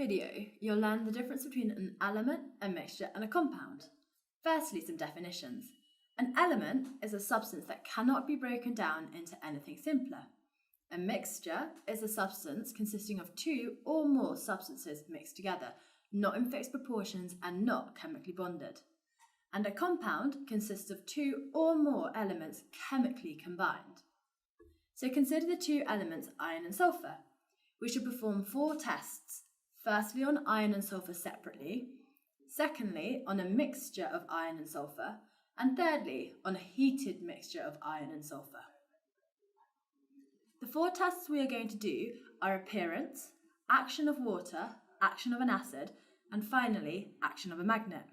video, you'll learn the difference between an element, a mixture, and a compound. Firstly, some definitions. An element is a substance that cannot be broken down into anything simpler. A mixture is a substance consisting of two or more substances mixed together, not in fixed proportions and not chemically bonded. And a compound consists of two or more elements chemically combined. So consider the two elements iron and sulfur. We should perform 4 tests. Firstly, on iron and sulfur separately. Secondly, on a mixture of iron and sulfur. And thirdly, on a heated mixture of iron and sulfur. The 4 tests we are going to do are appearance, action of water, action of an acid, and finally, action of a magnet.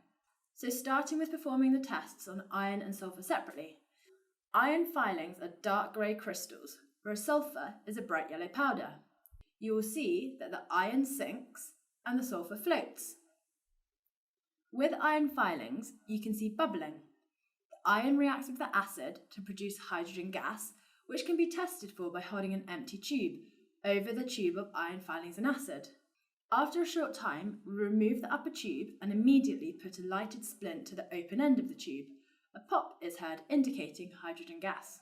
So starting with performing the tests on iron and sulfur separately. Iron filings are dark grey crystals, whereas sulfur is a bright yellow powder. You will see that the iron sinks and the sulfur floats. With iron filings, you can see bubbling. The iron reacts with the acid to produce hydrogen gas, which can be tested for by holding an empty tube over the tube of iron filings and acid. After a short time, we remove the upper tube and immediately put a lighted splint to the open end of the tube. A pop is heard indicating hydrogen gas.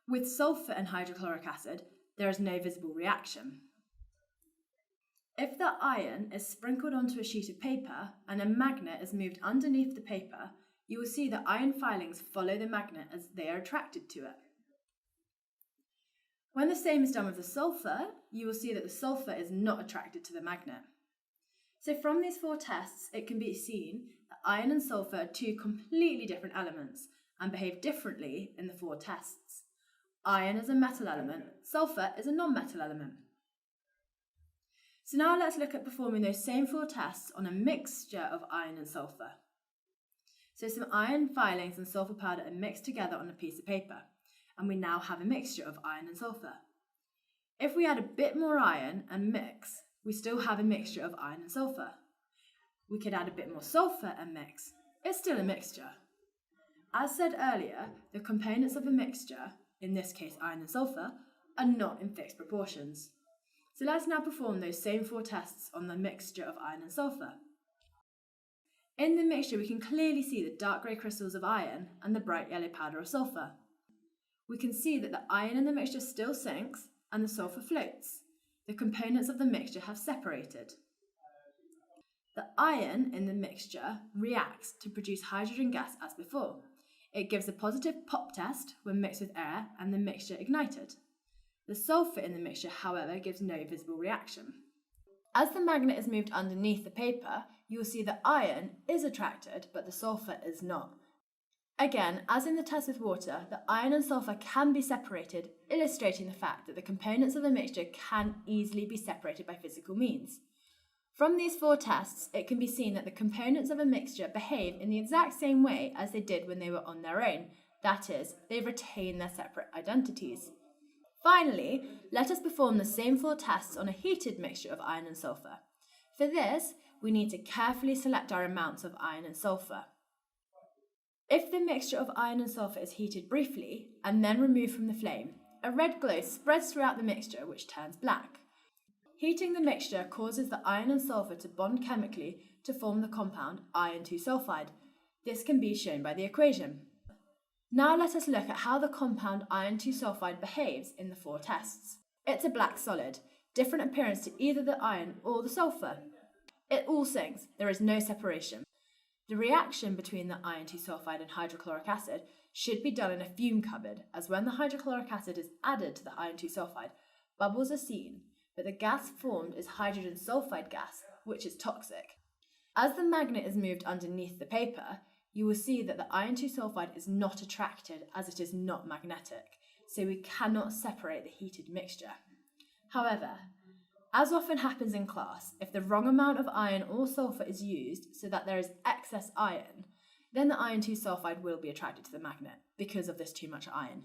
With sulfur and hydrochloric acid, there is no visible reaction. If the iron is sprinkled onto a sheet of paper and a magnet is moved underneath the paper, you will see that iron filings follow the magnet as they are attracted to it. When the same is done with the sulfur, you will see that the sulfur is not attracted to the magnet. So from these 4 tests, it can be seen that iron and sulfur are 2 completely different elements and behave differently in the 4 tests. Iron is a metal element, sulfur is a non-metal element. So now let's look at performing those same 4 tests on a mixture of iron and sulfur. So some iron filings and sulfur powder are mixed together on a piece of paper, and we now have a mixture of iron and sulfur. If we add a bit more iron and mix, we still have a mixture of iron and sulfur. We could add a bit more sulfur and mix. It's still a mixture. As said earlier, the components of a mixture, in this case iron and sulfur, are not in fixed proportions. So let's now perform those same 4 tests on the mixture of iron and sulfur. In the mixture, we can clearly see the dark grey crystals of iron and the bright yellow powder of sulfur. We can see that the iron in the mixture still sinks and the sulfur floats. The components of the mixture have separated. The iron in the mixture reacts to produce hydrogen gas as before. It gives a positive pop test when mixed with air and the mixture ignited. The sulfur in the mixture, however, gives no visible reaction. As the magnet is moved underneath the paper, you will see that iron is attracted, but the sulfur is not. Again, as in the test with water, the iron and sulfur can be separated, illustrating the fact that the components of the mixture can easily be separated by physical means. From these 4 tests, it can be seen that the components of a mixture behave in the exact same way as they did when they were on their own. That is, they retain their separate identities. Finally, let us perform the same 4 tests on a heated mixture of iron and sulfur. For this, we need to carefully select our amounts of iron and sulfur. If the mixture of iron and sulfur is heated briefly and then removed from the flame, a red glow spreads throughout the mixture which turns black. Heating the mixture causes the iron and sulfur to bond chemically to form the compound iron 2 sulfide. This can be shown by the equation. Now let us look at how the compound iron 2 sulfide behaves in the 4 tests. It's a black solid, different appearance to either the iron or the sulfur. It all sinks, there is no separation. The reaction between the iron 2 sulfide and hydrochloric acid should be done in a fume cupboard, as when the hydrochloric acid is added to the iron 2 sulfide, bubbles are seen, but the gas formed is hydrogen sulfide gas, which is toxic. As the magnet is moved underneath the paper, you will see that the iron 2 sulfide is not attracted as it is not magnetic, so we cannot separate the heated mixture. However, as often happens in class, if the wrong amount of iron or sulfur is used so that there is excess iron, then the iron 2 sulfide will be attracted to the magnet because of this too much iron.